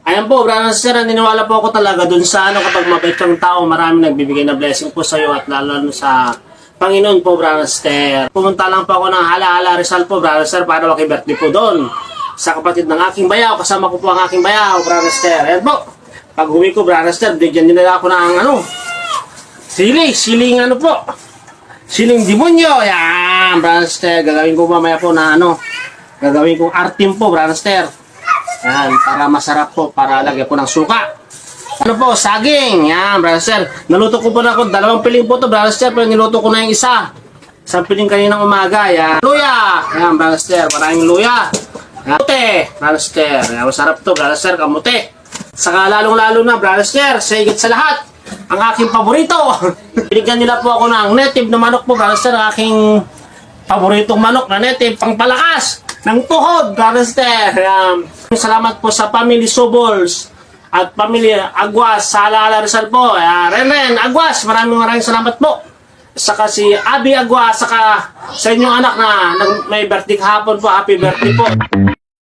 Ayan po, brother sister, naniniwala po ako talaga dun sa kapag mabait kang tao, marami nagbibigay na blessing po sa iyo at lalo sa Panginoon po, brother sister. Pumunta lang po ako ng Hala-Hala Rizal po, brother sister, para makibirthday po doon sa kapatid ng aking bayaw. Kasama ko po ang aking bayaw, brother sister. Ayan po, pag uwi ko, brother sister, bigyan nila ako ng siling siling demonyo. Yan, brother sister, gagawin ko mamaya po na gagawin kong artim po, brother sister. Yan, para masarap po, para lagyan po ng suka. Saging. Yan, brother sir. Naluto ko po na ako, 2 piling po to, brother sir, pero niluto ko na yung isa. 1 piling kaninang umaga. Yan. Luya. Yan, brother sir, maraming luya. Kamote, brother sir. Yan, masarap to, brother sir, kamote. Saka lalong-lalo na, brother sir, sa higit sa lahat, ang aking paborito. Binigyan nila po ako ng native na manok po, brother sir, ang aking paboritong manok na native, pangpalakas ng tuhod, brother sir. Salamat po sa Family Sobols at Pamilya Aguas sa Hala-Hala Rizal po. Ren Aguas, maraming salamat po. Saka si Abi Aguas, saka sa inyong anak na may birthday kahapon po. Happy birthday po.